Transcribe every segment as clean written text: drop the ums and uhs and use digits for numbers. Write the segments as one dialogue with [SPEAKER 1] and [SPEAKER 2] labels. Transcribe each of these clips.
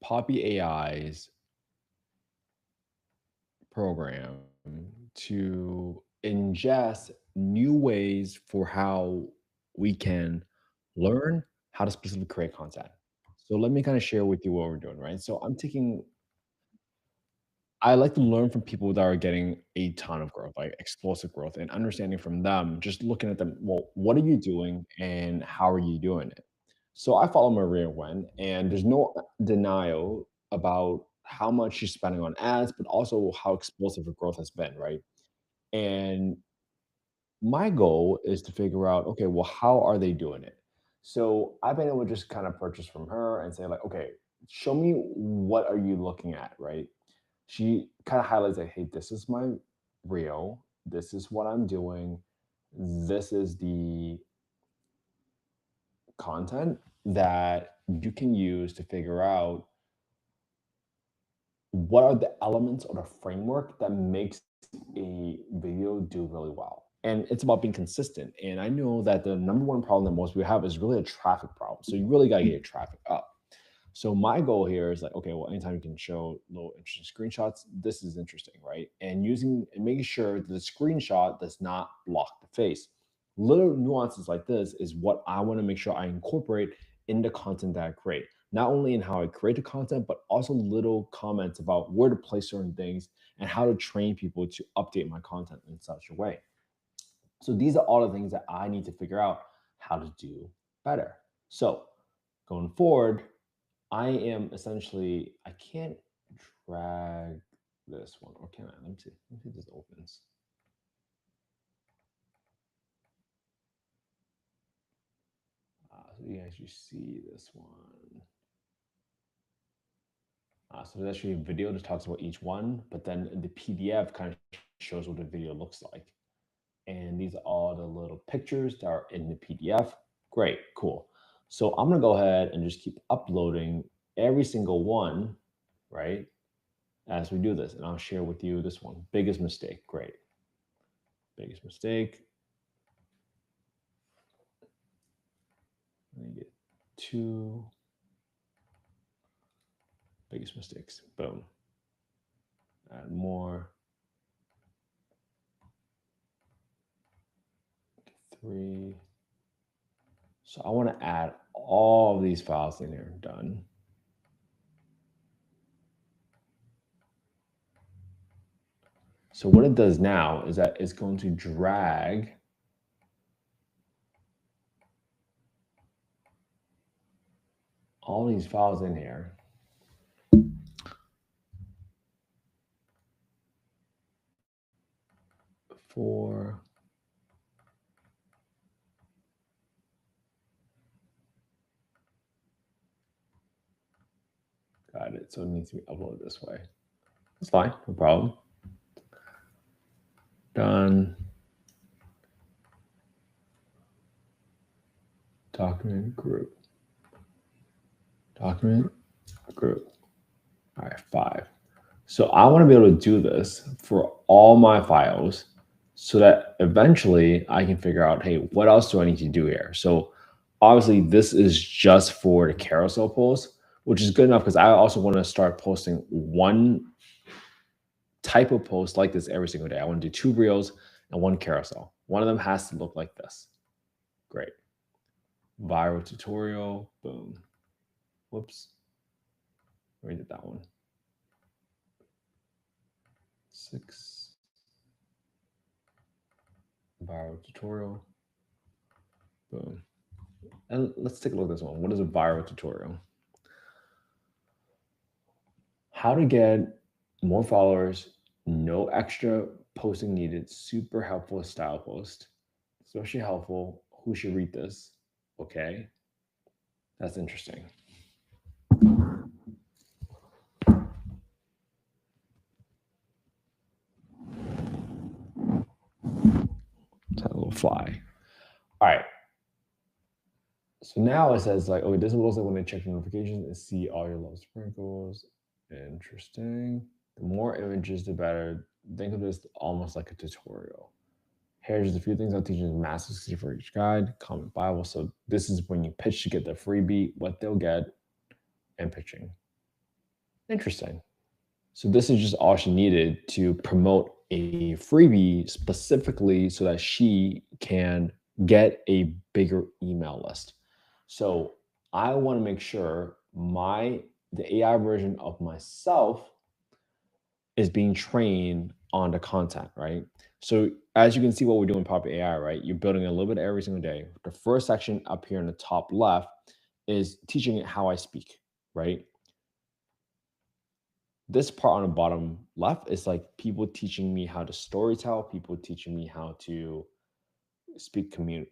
[SPEAKER 1] Poppy AI's program to ingest new ways for how we can learn how to specifically create content. So let me kind of share with you what we're doing, right? So I like to learn from people that are getting a ton of growth, like explosive growth, and understanding from them, just looking at them, well, what are you doing and how are you doing it? So I follow Maria Wen, and there's no denial about how much she's spending on ads, but also how explosive her growth has been, right? And my goal is to figure out, okay, well, how are they doing it? So I've been able to just kind of purchase from her and say, like, okay, show me what are you looking at, right? She kind of highlights like, hey, this is my reel, this is what I'm doing, this is the content that you can use to figure out what are the elements or the framework that makes a video do really well. And it's about being consistent. And I know that the number one problem that most people have is really a traffic problem. So you really got to get your traffic up. So my goal here is like, okay, well, anytime you can show little interesting screenshots, this is interesting, right? And using and making sure that the screenshot does not block the face. Little nuances like this is what I want to make sure I incorporate in the content that I create. Not only in how I create the content, but also little comments about where to place certain things and how to train people to update my content in such a way. So these are all the things that I need to figure out how to do better. So going forward, I am essentially, I can't drag this one, or can I? Let me see. Let me see if this opens. So you can actually see this one. So there's actually a video that talks about each one, but then the PDF kind of shows what the video looks like. And these are all the little pictures that are in the PDF. Great, cool. So I'm gonna go ahead and just keep uploading every single one, right? As we do this, and I'll share with you this one. Biggest mistake, great. Biggest mistake. Let me get two biggest mistakes. Boom. Add more. Three. So I want to add all of these files in here. Done. So what it does now is that it's going to drag all these files in here. For got it. So it needs to be uploaded this way. That's fine, no problem. Done. Document group. Document group. All right, 5. So I want to be able to do this for all my files so that eventually I can figure out, hey, what else do I need to do here? So obviously this is just for the carousel post, which is good enough because I also want to start posting one type of post like this every single day. I want to do 2 reels and 1 carousel. One of them has to look like this. Great. Viral tutorial, boom. Whoops. Where did that one? 6. Viral tutorial. Boom. And let's take a look at this one. What is a viral tutorial? How to get more followers, no extra posting needed, super helpful style post, especially helpful. Who should read this? Okay, that's interesting. That little fly. All right. So now it says like, okay, this is also when I check the notifications and see all your little sprinkles. Interesting. The more images, the better. Think of this almost like a tutorial. Here's just a few things I'll teach you in massive for each guide, comment Bible. So this is when you pitch to get the freebie, what they'll get. and pitching. Interesting. So this is just all she needed to promote a freebie specifically so that she can get a bigger email list. So I want to make sure the AI version of myself is being trained on the content, right? So as you can see what we're doing in Pop AI, right? You're building a little bit every single day. The first section up here in the top left is teaching it how I speak, right? This part on the bottom left is like people teaching me how to storytell, people teaching me how to speak and,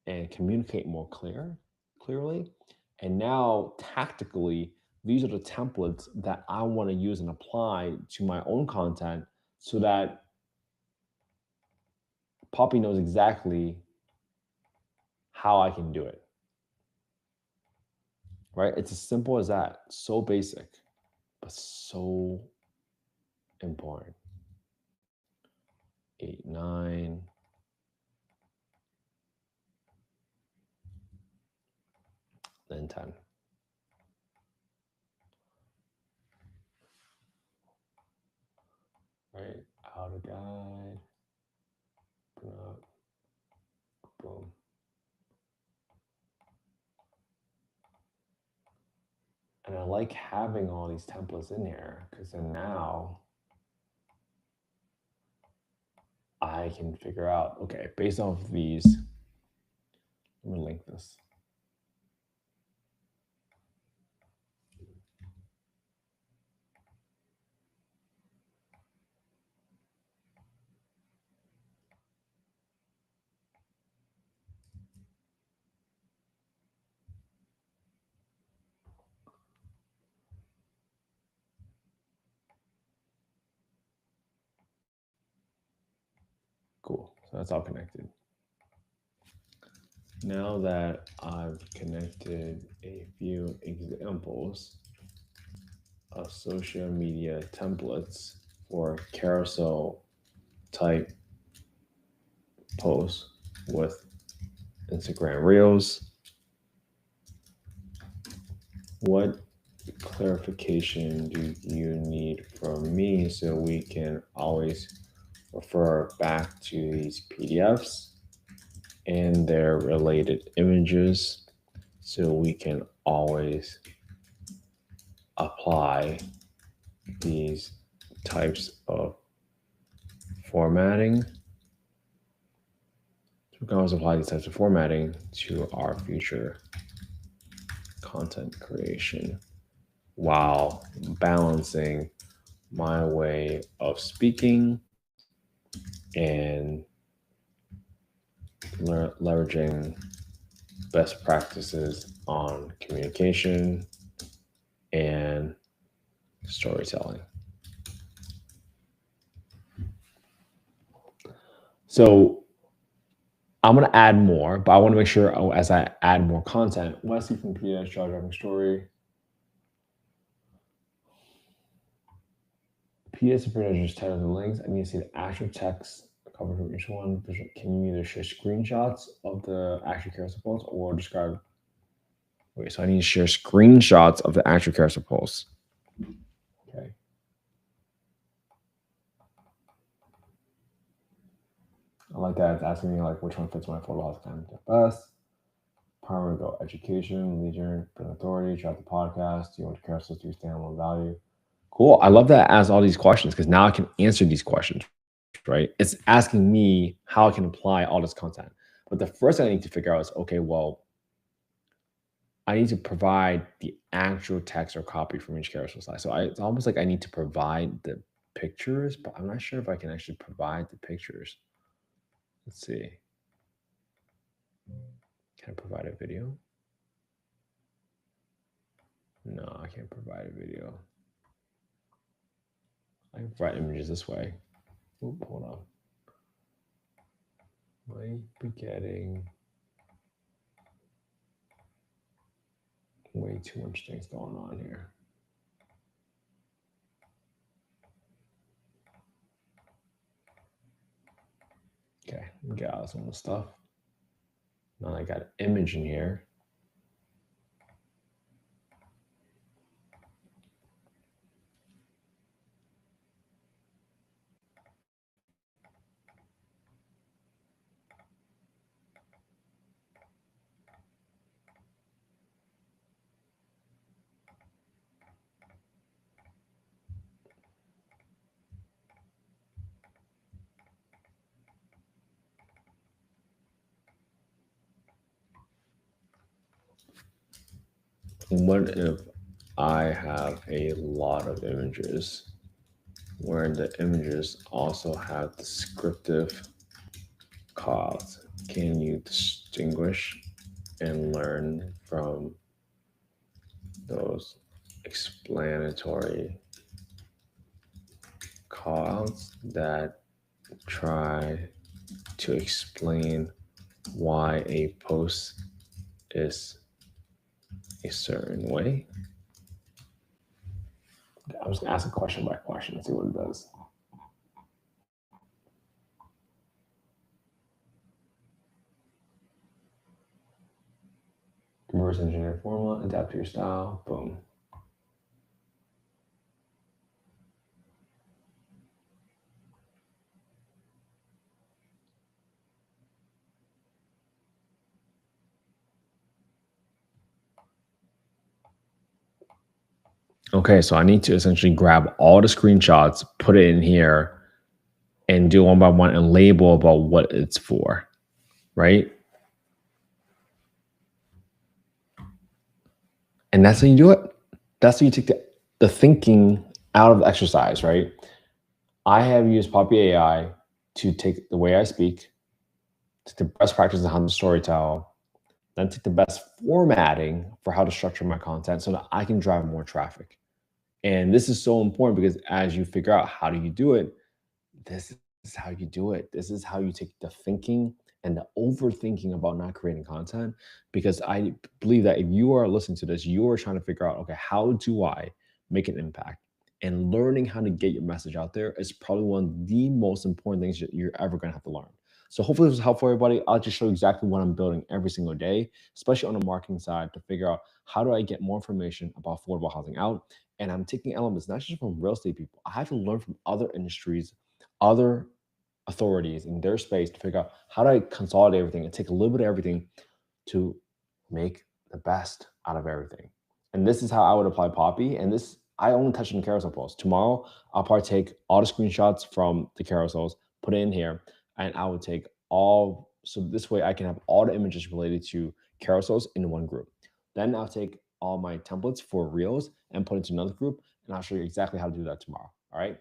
[SPEAKER 1] and communicate more clearly. And now tactically, these are the templates that I want to use and apply to my own content so that Poppy knows exactly how I can do it. Right? It's as simple as that. So basic, but so important. 8, 9. Then 10. Right? How to guide. Boom. And I like having all these templates in here because then now I can figure out, okay, based off of these, let me link this. Cool. So that's all connected. Now that I've connected a few examples of social media templates for carousel type posts with Instagram Reels, what clarification do you need from me so we can always refer back to these PDFs and their related images so we can always apply these types of formatting. We can always apply these types of formatting to our future content creation while balancing my way of speaking and leveraging best practices on communication and storytelling. So I'm going to add more, but I want to make sure as I add more content, Wesley from PS, jaw dropping story. PS and just title the links. I need to see the actual text covered from each one. Can you either share screenshots of the actual carousel posts or describe? Wait, so I need to share screenshots of the actual carousel posts. Okay. I like that. It's asking me like which one fits my photo time the best. Primary goal: education, leisure, and authority. Throughout the podcast, do you want to carousel to stand on value? Cool. I love that it asks all these questions because now I can answer these questions, right? It's asking me how I can apply all this content. But the first thing I need to figure out is, okay, well, I need to provide the actual text or copy from each carousel slide. So it's almost like I need to provide the pictures, but I'm not sure if I can actually provide the pictures. Let's see. Can I provide a video? No, I can't provide a video. I can provide images this way. Oop, hold on. Might be getting way too much things going on here. Okay, let me get out some of the stuff. Now I got an image in here. What if I have a lot of images where the images also have descriptive calls? Can you distinguish and learn from those explanatory calls that try to explain why a post is a certain way? I'm just gonna ask a question by question and see what it does. Reverse engineer formula, adapt to your style, boom. Okay, so I need to essentially grab all the screenshots, put it in here, and do one by one and label about what it's for, right? And that's how you do it. That's how you take the thinking out of the exercise, right? I have used Poppy AI to take the way I speak, take the best practices on how to storytell, then take the best formatting for how to structure my content so that I can drive more traffic. And this is so important because as you figure out how do you do it, this is how you do it. This is how you take the thinking and the overthinking about not creating content. Because I believe that if you are listening to this, you are trying to figure out, okay, how do I make an impact? And learning how to get your message out there is probably one of the most important things that you're ever going to have to learn. So hopefully this was helpful, everybody. I'll just show you exactly what I'm building every single day, especially on the marketing side, to figure out how do I get more information about affordable housing out. And I'm taking elements not just from real estate people. I have to learn from other industries, other authorities in their space to figure out how do I consolidate everything and take a little bit of everything to make the best out of everything. And this is how I would apply Poppy. And this, I only touched on carousel posts. Tomorrow, I'll probably take all the screenshots from the carousels, put it in here, and I would take all, so this way I can have all the images related to carousels in one group. Then I'll take all my templates for reels and put it into another group, and I'll show you exactly how to do that tomorrow. All right.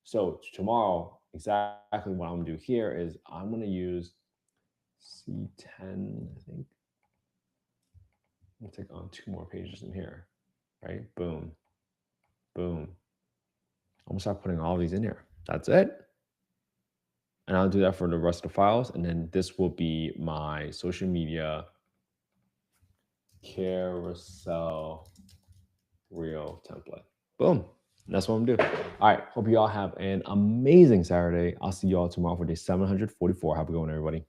[SPEAKER 1] So tomorrow, exactly what I'm gonna do here is I'm gonna use C10, I think. I'll take on 2 more pages in here, right? Boom, boom. I'm gonna start putting all these in here. That's it. And I'll do that for the rest of the files. And then this will be my social media carousel reel template. Boom. And that's what I'm doing. All right. Hope you all have an amazing Saturday. I'll see you all tomorrow for day 744. Have a good one, everybody.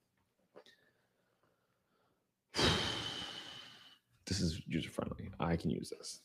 [SPEAKER 1] This is user friendly. I can use this.